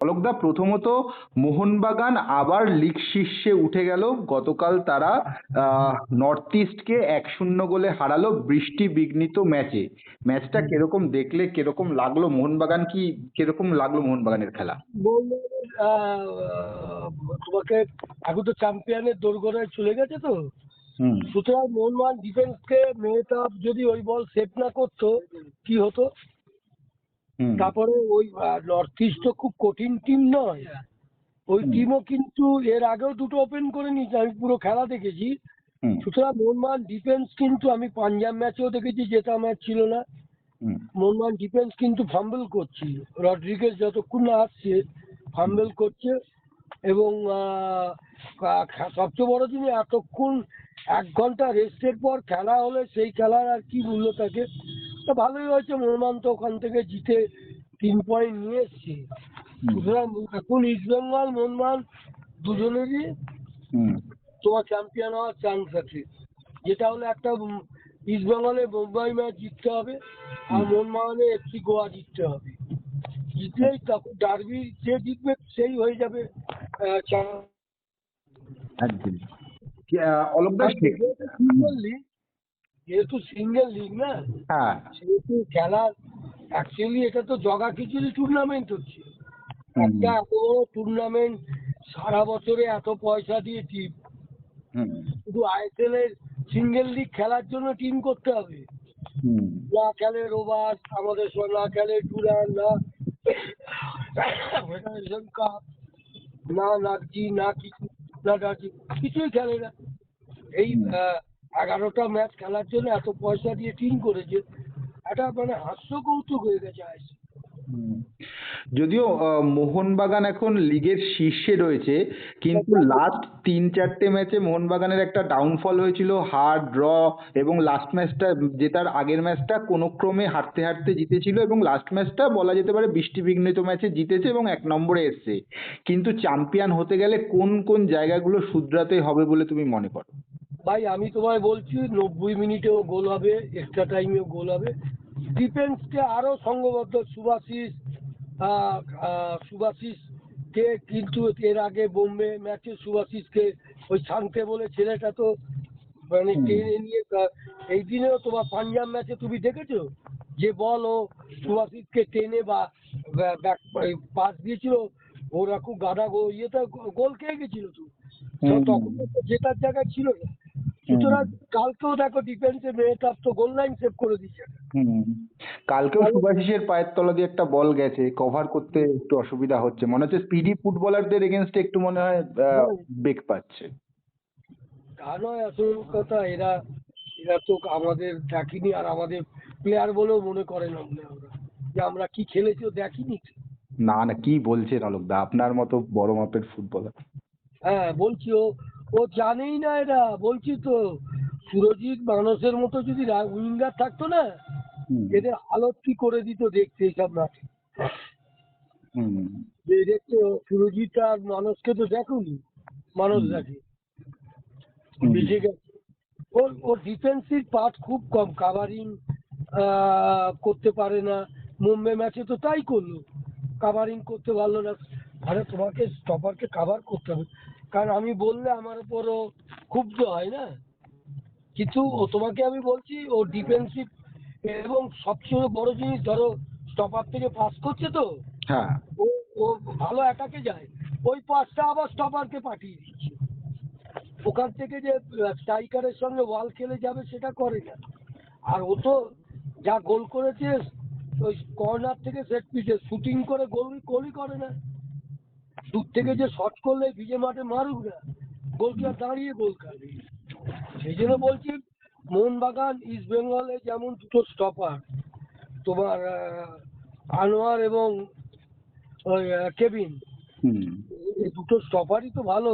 অলোকদা, প্রথমত মোহনবাগান আবার লিগ শীর্ষে উঠে গেল। গতকাল তারা নর্থ ইস্টকে 1-0 গোলে হারালো বৃষ্টি বিঘ্নিত ম্যাচে। ম্যাচটা কিরকম দেখলে, কিরকম লাগলো? কিরকম লাগলো মোহনবাগানের খেলা? বললো, তোমাকে এখন তো চ্যাম্পিয়নের দোরগোড়ায় চলে গেছে তো, হুম। সুতরাং মোহনবাগান ডিফেন্সকে মেহতাব যদি ওই বল সেভ না করতো কি হতো। হুম। তারপরে ওই নর্থ ইস্ট তো খুব কঠিন টিম নয়, ওই হুম। টিমও কিন্তু এর আগেও দুটো ওপেন করে নিয়েছে, আমি পুরো খেলা দেখেছি। হুম। সুতরাং মোহনবাগান ডিফেন্স কিন্তু, আমি পাঞ্জাব ম্যাচেও দেখেছি, জেতা ম্যাচ ছিল না, হুম। মোহনবাগান ডিফেন্স কিন্তু ফাম্বল করছিল, রড্রিগেজ যতক্ষণ না আসছে ফাম্বল করছে। এবং সবচেয়ে বড় জিনিস, এতক্ষণ 1 ঘন্টা রেস্টের পর খেলা হলে সেই খেলার আর কি মূল্য থাকে। তো ভালোই হয়েছে, মোহনবাগান তো ওখান থেকে জিতে 3 পয়েন্ট নিয়ে এসছে। হুম। সুতরাং এখন ইস্টবেঙ্গল মোহনবাগান দুজনেরই হুম। তোমার চ্যাম্পিয়ন হওয়ার চান্স আছে। যেটা হলো একটা ইস্টবেঙ্গলে মুম্বাই ম্যাচ জিততে হবে, আর মোহনবাগানে এফসি গোয়া জিততে হবে। জিতলেই তখন ডার্বি যে জিতবে সেই হয়ে যাবে চ্যাম্পিয়ন। একদম। অলোকদা, আর যেহেতু সিঙ্গেল লিগ, যেহেতু সিঙ্গেল লিগ না, হ্যাঁ। সেহেতু খেলার অ্যাকচুয়ালি এটা তো জগা খিচুড়ি টুর্নামেন্ট হচ্ছে। হুম। একটা এত বড় টুর্নামেন্ট, সারা বছরে এত পয়সা দিয়ে টিম, হুম। শুধু আইএসএল এর সিঙ্গেল লিগ খেলার জন্য টিম করতে হবে? হুম। না খেলে রোবার্ট আমাদের সঙ্গে, না খেলে ডুরান, না ফেডারেশন কাপ, না নাগজি, না কিছু, না ডার্জি, কিছুই খেলে না। এই হুম। 11টা ম্যাচ খেলার জন্য এত পয়সা দিয়ে টিম করেছে, এটা মানে হাস্য কৌতুক হয়ে গেছে আইএসএল। হুম। যদিও মোহনবাগান এখন লিগের শীর্ষে রয়েছে, কিন্তু লাস্ট 3-4টে ম্যাচে মোহনবাগানের একটা ডাউনফল হয়েছিল, হার, ড্র, এবং লাস্ট ম্যাচটা, জেতার আগের ম্যাচটা কোনো ক্রমে হারতে হারতে জিতেছিল, এবং লাস্ট ম্যাচটা বলা যেতে পারে বৃষ্টিবিঘ্নিত ম্যাচে জিতেছে এবং 1 নম্বরে এসছে। কিন্তু চ্যাম্পিয়ন হতে গেলে কোন কোন জায়গাগুলো শুধরাতে হবে বলে তুমি মনে করো? ভাই আমি তোমায় বলছি, 90 মিনিটেও গোল হবে, এক্সট্রা টাইমেও গোল হবে। ডিফেন্সকে আরো সংঘবদ্ধ, সুভাশিসকে কিন্তু এর আগে বোম্বে ম্যাচে সুভাশিসকে ওই শান্তে বলে ছেলেটা তো মানে হুম। টেনে নিয়ে এই দিনেও তোমার পাঞ্জাব ম্যাচে তুমি দেখেছো যে বল ও সুভাশিসকে টেনে বা পাস দিয়েছিল, ওরা খুব গাদা ইয়েতে গোল খেয়ে গেছিল তো। তো হুম। তখন তো জেতার জায়গায় ছিল না। হুম। সুতরাং কালকেও দেখো ডিফেন্সে মেহতাব তো গোল লাইন সেভ করে দিচ্ছে। হুম। কালকেও তাহলে সুভাশিসের পায়ের তলা দিয়ে একটা বল গেছে, কভার করতে একটু অসুবিধা হচ্ছে, মনে হচ্ছে স্পিডি ফুটবলারদের এগেনস্টে একটু মনে হয় হ্যাঁ, বেগ পাচ্ছে। তা নয়, আসল কথা এরা এরা তো আমাদের দেখিনি, আর আমাদের প্লেয়ার বলেও মনে করে না মনে হয় ওরা, যে আমরা কি খেলেছি ও দেখিনি। না না, কি বলছেন অলোকদা, আপনার মতো বড় মাপের ফুটবলার! হ্যাঁ বলছি, ও ও জানেই না এরা, বলছি তো। সুরজিৎ মানসের মতো যদি উইঙ্গার থাকতো না, হুম। এদের হালত কি করে দিত দেখতে এইসব মাঠে। হুম। যে দেখতে সুরজিৎ আর মানসকে তো দেখোনি, মানস হুম। দেখে হুম। বেঁচে গেছে। ওর ওর ডিফেন্সিভ পার্ট খুব কম, কাভারিং করতে পারে না। মুম্বাই ম্যাচে তো তাই করলো, কাভারিং করতে পারলো না। আরে তোমাকে স্টপারকে কাভার করতে হবে, কারণ আমি বললে আমার উপরও ক্ষুব্ধ হয় না। কিন্তু ও তোমাকে আমি বলছি, ও ডিফেন্সিভ, এবং সবচেয়ে বড় জিনিস ধরো স্টপার থেকে পাস করছে তো, হ্যাঁ। ও ও ভালো অ্যাটাকে যায়, ওই পাসটা আবার স্টপারকে পাঠিয়ে দিচ্ছে। ওখান থেকে যে স্ট্রাইকারের সঙ্গে ওয়াল খেলে যাবে সেটা করে না। আর ও তো যা গোল করেছে ওই কর্নার থেকে সেট পিসে শুটিং করে গোলই করে না। দূর থেকে যে শট করলে ভিজে মাঠে মারুক না, গোলকিপার দাঁড়িয়ে গোল খাবে। সেই জন্য বলছি, মোহনবাগান ইস্ট বেঙ্গলে যেমন দুটো স্টপার, তোমার আনোয়ার এবং ওই কেভিন, হুম। এই দুটো স্টপারই তো ভালো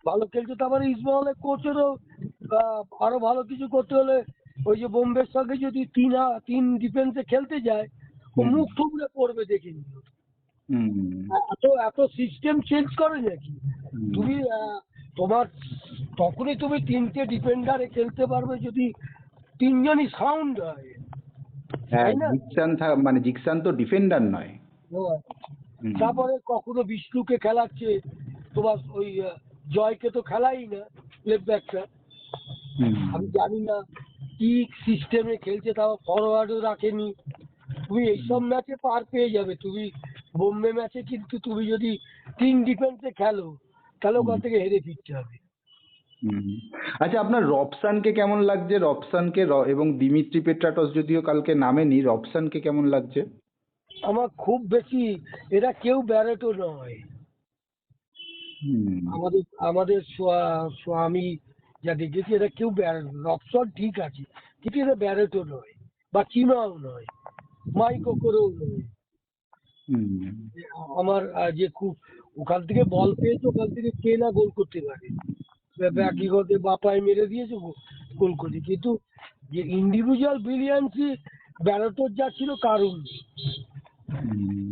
ভালো খেলছে। তারপরে ইস্ট বেঙ্গলের কোচেরও আরো ভালো কিছু করতে হলে, ওই যে বোম্বের সঙ্গে যদি তিন ডিফেন্সে খেলতে যায়, ও হুম। মুখ থুবড়ে পড়বে দেখে নিও। হুম। এত এত সিস্টেম চেঞ্জ করে নাকি হুম। তুমি? তোমার তখনই তুমি 3টে ডিফেন্ডারে খেলতে পারবে যদি 3জনই সাউন্ড হয়, হ্যাঁ, তাই না? জিকসান মানে জিকসান তো ডিফেন্ডার নয়। হ্যাঁ। হুম, তারপরে কখনো বিষ্ণুকে খেলাচ্ছে, তোমার ওই জয়কে তো খেলাই না লেফট ব্যাকটা। হুম, আমি জানি না কি সিস্টেমে খেলছে, তাও ফরওয়ার্ডও রাখেনি। তুমি এইসব ম্যাচে পার পেয়ে যাবে, তুমি বোম্বে ম্যাচে কিন্তু তুমি যদি তিন ডিফেন্সে খেলো তাহলে হুম, ওখান থেকে হেরে ফিরতে হবে। হুম। আচ্ছা, আপনার রবসানকে কেমন লাগছে? রবসানকে এবং দিমিত্রি পেট্রাটস যদিও কালকে নামেনি, রবসানকে কেমন লাগছে? আমার খুব বেশি, এরা কেউ ব্যারেটো নয়। হুম, আমাদের আমাদের আমি যা দেখেছি এরা কেউ রবসন ঠিক আছে, কিন্তু এরা ব্যারেটো নয় বা চিমাও নয়, মাইকো করেও নয়। হুম, আমার যে খুব ওখান থেকে বল পেয়েছে, ওখান থেকে কে না গোল করতে পারে, হুম, ব্যাকি করতে বাপায় মেরে দিয়েছে, গোল করছে। কিন্তু যে ইন্ডিভিজুয়াল ব্রিলিয়ান্সি ব্যারোটোর যা ছিল কারণ নেই। হুম।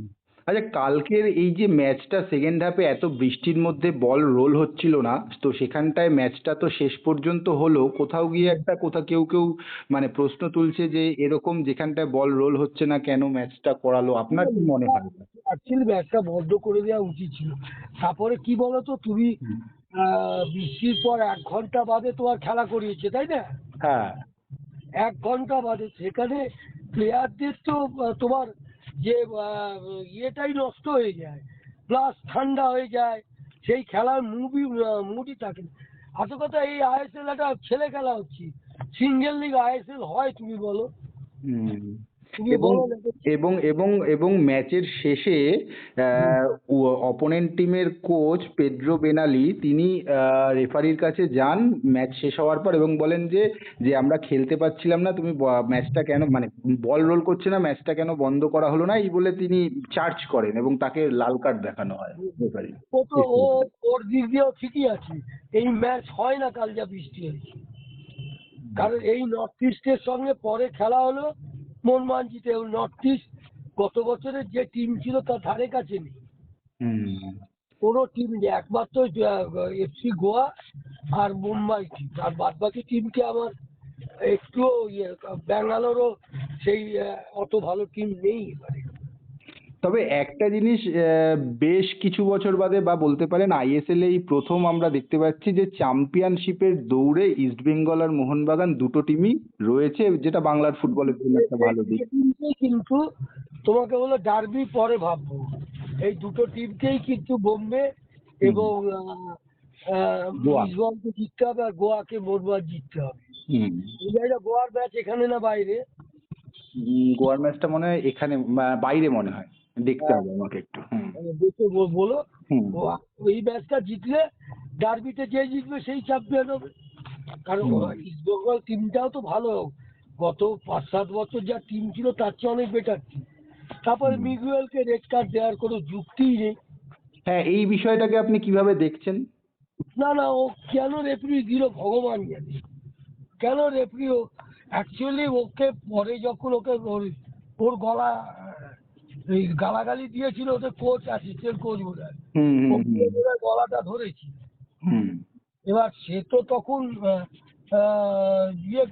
আচ্ছা, কালকের এই যে ম্যাচটা সেকেন্ড হাফে এত বৃষ্টির মধ্যে বল রোল হচ্ছিল না, তো সেখানটায় ম্যাচটা তো শেষ পর্যন্ত হলো, কোথাও গিয়ে একটা কেউ কেউ মানে প্রশ্ন তুলছে যে এরকম যেখানটায় বল রোল হচ্ছে না কেন ম্যাচটা করালো, আপনার কি মনে হয়? অ্যাকচুয়ালি ম্যাচটা বন্ধ করে দেওয়া উচিত ছিল। তারপরে কি বলতো তুমি, হুম, বৃষ্টির পর 1 ঘন্টা বাদে তোমার খেলা করিয়েছে, তাই না? হ্যাঁ, 1 ঘন্টা বাদে সেখানে প্লেয়ারদের তো তোমার যে ইয়েটাই নষ্ট হয়ে যায়, প্লাস ঠান্ডা হয়ে যায়, সেই খেলার মুডই থাকে না। আসল কথা, এই আইএসএল একটা ছেলে খেলা হচ্ছে, সিঙ্গেল লিগ আইএসএল হয় তুমি বলো, হুম। তুমি এবং বলো না তো। এবং ম্যাচের শেষে হুম। অপোনেন্ট টিমের কোচ পেড্রো বেনালি তিনি রেফারির কাছে যান ম্যাচ শেষ হওয়ার পর এবং বলেন যে যে আমরা খেলতে পারছিলাম না, তুমি ম্যাচটা কেন মানে বল রোল করছে না, ম্যাচটা কেন বন্ধ করা হলো না, এই বলে তিনি চার্জ করেন এবং তাকে লাল কার্ড দেখানো হয় রেফারি। ও তো ওর দিক দিয়েও ঠিকই আছে, এই ম্যাচ হয় না কাল যা বৃষ্টি হয়েছে। কারণ এই নর্থ ইস্টের সঙ্গে পরে খেলা হলো মোহনবাগান এবং নর্থ ইস্ট গত বছরের যে টিম ছিল তার ধারে কাছে নেই, হুম, কোনো টিম নেই, একমাত্র এফসি গোয়া আর মুম্বাই টিম, আর বাদ বাকি টিমকে আমার একটুও ব্যাঙ্গালোরও সেই অত ভালো টিম নেই এবারে। তবে একটা জিনিস বেশ কিছু বছর বাদে বা বলতে পারেন আইএসএল এই প্রথম আমরা দেখতে পাচ্ছি যে চ্যাম্পিয়নশিপের দৌড়ে ইস্টবেঙ্গল আর মোহনবাগান দুটো টিমই রয়েছে, যেটা বাংলার ফুটবলের জন্য একটা ভালো দিক। কিন্তু তোমাকে বলো ডার্বি পরে ভাববো, এই দুটো টিমকেই কিন্তু বোম্বে হুম, এবং গোয়া। ইস্টবেঙ্গলকে জিততে হবে, আর গোয়াকে মোহনবাগান জিততে হবে। হুম, এই জায়গা গোয়ার ম্যাচ এখানে না বাইরে? গোয়ার ম্যাচটা মনে হয় এখানে বাইরে মনে হয়, দেখতে হ্যাঁ, হবে আমাকে একটু। হুম, দেখে বলো। হুম, ওই ম্যাচটা জিতলে ডার্বিতে যে জিতবে সেই চ্যাম্পিয়ন হবে। কারণ হুম, ইস্টবেঙ্গল টিমটাও তো ভালো, গত 5-7 বছর যা টিম ছিল তার চেয়ে অনেক বেটার টিম। তারপরে হুম। মিগুয়েলকে রেড কার্ড দেওয়ার কোনো যুক্তিই নেই। হ্যাঁ, এই বিষয়টাকে আপনি কিভাবে দেখছেন? না না, ও কেন রেফারি দিল ভগবান জানে, কেন রেফারি ও অ্যাকচুয়ালি ওকে পরে যখন ওকে ওর গলা এই গালাগালি দিয়েছিল ওদের কোচ, অ্যাসিস্ট্যান্ট কোচ বোধ হয়, হুম, হুম, হুম, ওকে বোধ হয় গলাটা ধরেছি। হুম, এবার সে তো তখন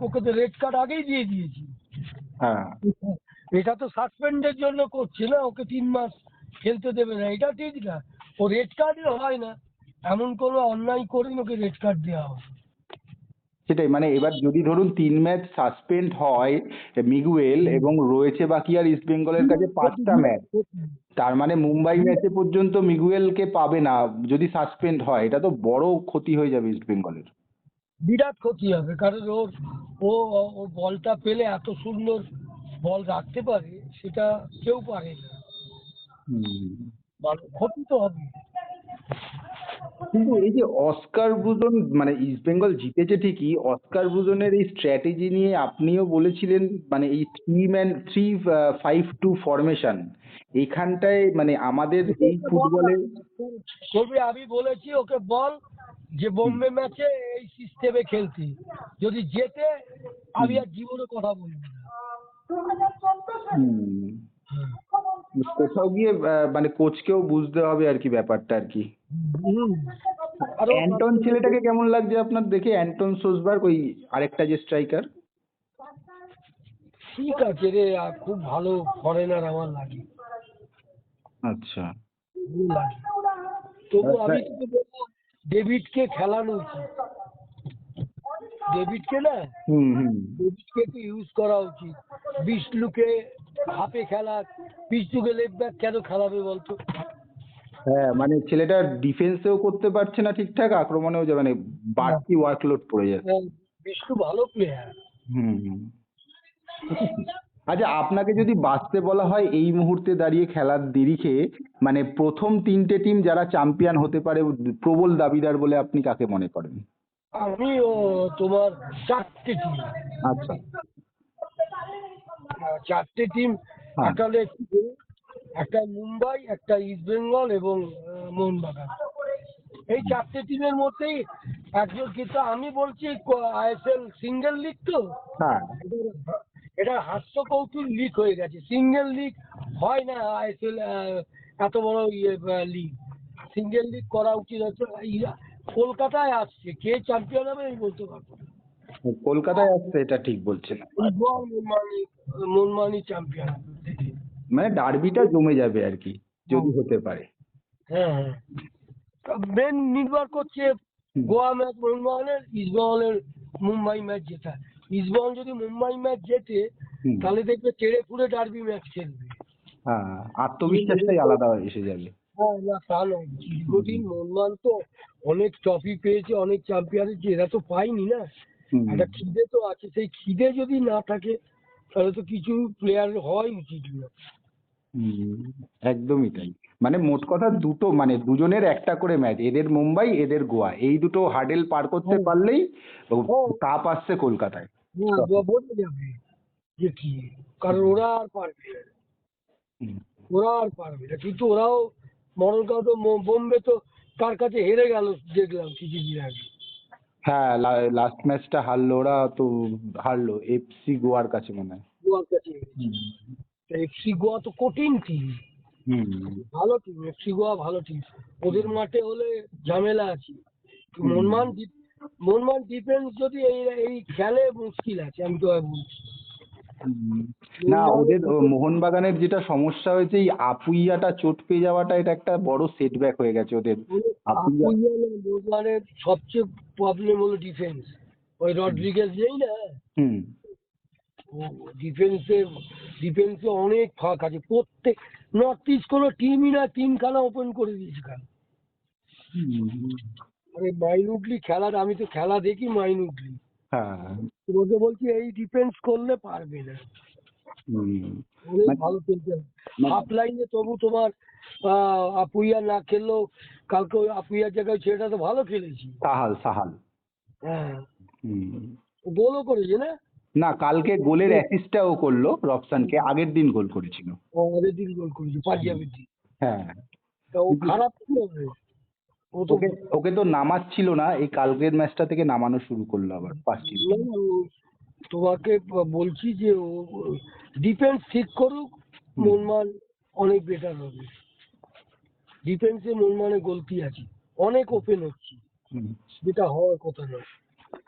ওকে তো রেড কার্ড আগেই দিয়ে দিয়েছি। হ্যাঁ। এটা তো সাসপেন্ডের জন্য করছে না, ওকে 3 মাস খেলতে দেবে না, এটা ঠিক না। ও রেড কার্ডই হয় না, এমন কোনো অন্যায় করেন ওকে রেড কার্ড দেওয়া হবে। সেটাই, মানে এবার যদি ধরুন 3 ম্যাচ সাসপেন্ড হয় মিগুয়েল এবং রয়েছে বাকি আর ইস্ট বেঙ্গলের কাছে 5টা ম্যাচ, তার মানে মুম্বাই ম্যাচে পর্যন্ত মিগুয়েলকে পাবে না যদি সাসপেন্ড হয়, এটা তো বড় ক্ষতি হয়ে যাবে ইস্ট বেঙ্গলের। বিরাট ক্ষতি হবে, কারণ ও ও বলটা পেলে এত সুন্দর বল রাখতে পারে, সেটা কেউ পারে না। হুম। ক্ষতি তো হবে। কিন্তু এই যে অস্কার ব্রুজন মানে ইস্ট বেঙ্গল জিতেছে ঠিকই, অস্কার ব্রুজনের এই স্ট্র্যাটেজি নিয়ে আপনিও বলেছিলেন, মানে এই 3-5-2 ফরমেশন এইখানটায় মানে আমাদের এই ওকে বল না, ফুটবলে। তবে আমি বলেছি ওকে বল যে হুম, বোম্বে ম্যাচে এই সিস্টেমে খেলতে, যদি জেতে হুম, আমি আর জীবনে কথা বলবো না। হুম। কোথাও গিয়ে মানে কোচকেও বুঝতে হবে আর কি ব্যাপারটা আর কি। হুম। আরো অ্যান্টন ছেলেটাকে কেমন লাগছে আপনার দেখে? অ্যান্টন সোসবার্গ, ওই আরেকটা যে স্ট্রাইকার। ঠিক আছে রে, খুব ভালো ফরেনার আমার লাগে। আচ্ছা। ভালো লাগে। তবু আমি তোকে বলবো ডেভিডকে খেলানো উচিত। ডেভিডকে না, হুম। ডেভিডকে একটু ইউজ করা উচিত। বিষ্ণুকে হাফে খেলা, বিষ্ণুকে লেফট ব্যাক কেন খেলাবে বলতো? হ্যাঁ, মানে ছেলেটা ডিফেন্সেও করতে পারছে না ঠিকঠাক, আক্রমণেও যাবে, মানে বাড়তি ওয়ার্কলোড পড়ে যাচ্ছে। হ্যাঁ, বিষ্ণু ভালো প্লেয়ার। হুম। আচ্ছা, আপনাকে যদি বাছতে বলা হয় এই মুহূর্তে দাঁড়িয়ে খেলার নিরিখে, মানে প্রথম তিনটে টিম যারা চ্যাম্পিয়ন হতে পারে প্রবল দাবিদার বলে আপনি কাকে মনে করেন? আমি তোমার চারটে টিম, আচ্ছা। চারটে টিম, হ্যাঁ। একটা হলো একটা মুম্বাই, একটা ইস্ট বেঙ্গল এবং মোহনবাগান। এই চারটে টিমের মধ্যেই একজন, কিন্তু আমি বলছি আইএসএল সিঙ্গেল লিগ তো, হ্যাঁ। এটা হাস্য কৌতুক লিগ হয়ে গেছে। সিঙ্গেল লিগ হয় না আইএসএল, এত বড় লিগ। সিঙ্গেল লিগ করা উচিত হচ্ছে। কলকাতায় আসছে, কে চ্যাম্পিয়ন হবে আমি বলতে পারবো না। কলকাতায় আসছে এটা ঠিক বলছেন। ইস্টবেঙ্গল মনমানি চ্যাম্পিয়ন হবে। মানে ডার্বিটা জমে যাবে আর কি, যদি হতে পারে। হ্যাঁ হ্যাঁ, মেন নির্ভর করছে হুম। গোয়া ম্যাচ মোহনবাগানের, ইস্টবেঙ্গলের মুম্বাই ম্যাচ জেতা। ইস্টবেঙ্গল যদি মুম্বাই ম্যাচ জেতে হুম। তাহলে দেখবে চেড়ে পুড়ে ডার্বি ম্যাচ খেলবে। হ্যাঁ, আত্মবিশ্বাসটাই আলাদা এসে যাবে। হ্যাঁ, না তা নয়, দীর্ঘদিন মোহনবাগান তো অনেক ট্রফি পেয়েছে, অনেক চ্যাম্পিয়ন হয়েছে, এরা তো পায়নি না। হুম। একটা খিদে তো আছে, সেই খিদে যদি না থাকে তাহলে তো কিছু প্লেয়ার হওয়াই উচিত না। হুম, একদমই তাই। মানে মোট কথা দুটো, মানে দুজনের একটা করে ম্যাচ, এদের মুম্বাই এদের গোয়া, এই দুটো হার্ডেল পার করতে হ্যাঁ পারলেই হ্যাঁ কাপ আসছে কলকাতায়। হ্যাঁ, বোঝা যাবে যে কি, কারণ ওরা আর পারবে না, হুম। ওরা আর পারবে না। কিন্তু ওরাও মরণকাল তো বোম্বে তো তার কাছে হেরে গেল দেখলাম কিছুদিন আগে। হ্যাঁ, লাস্ট ম্যাচটা হারলো ওরা তো, হারলো এফসি গোয়ার কাছে মনে হয়। গোয়ার কাছে হেরেছে। হুম। এফসি গোয়া তো কঠিন টিম, হুম। ভালো টিম, এফসি গোয়া ভালো টিম। ওদের মাঠে হলে ঝামেলা আছে। হুম। মনমান ডিফেন্স যদি এই এই খেলে মুশকিল আছে, আমি তো বলছি। হুম। না, মোহনবাগানের ওদের defense মোহনবাগানের যেটা সমস্যা হয়েছে, এই আপুইয়াটা চোট পেয়ে যাওয়াটা, এটা একটা বড় সেটব্যাক হয়ে গেছে ওদের। হলো আপুইয়া। আপুইয়া না, মোহনবাগানের সবচেয়ে প্রবলেম হলো ডিফেন্স। ওই হুম। রড্রিগেজ নেই না, হুম। ডিফেন্সে অনেক ফাঁক আছে। প্রত্যেক নর্থ ইস্ট কোনো টিমই না তিনখানা ওপেন করে দিয়েছে কেন। হুম। আরে মাইনুটলি খেলার, আমি তো খেলা দেখি মাইনুটলি, হ্যাঁ। তোমাকে বলছি এই ডিফেন্স করলে পারবে না। হুম। অনেক মানে ভালো খেলতে হবে। মানে হাফ লাইনে তবু তোমার আপুইয়া না খেললেও কালকে ওই আপুইয়ার জায়গায় ছেলেটা তো ভালো খেলেছি। সাহাল। হ্যাঁ, হুম। গোলও করেছে না? না, কালকে গোলের অ্যাসিস্টটাও করলো রবসানকে, আগের দিন গোল করেছিল। ও আগের দিন গোল করেছে, পাঞ্জাবের দিন। হ্যাঁ। তা ও কিন্তু খারাপ ছিল না? ও তো ওকে ওকে তো নামাচ্ছিল না, এই কালকের ম্যাচটা থেকে নামানো শুরু করলো আবার ফার্স্ট না, না, তোমাকে বলছি যে ও ডিফেন্স ঠিক করুক, হুম। মনমান অনেক বেটার হবে। ডিফেন্সে মনমানে গলতি আছে, অনেক ওপেন হচ্ছে, হুম। যেটা হওয়ার কথা নয়।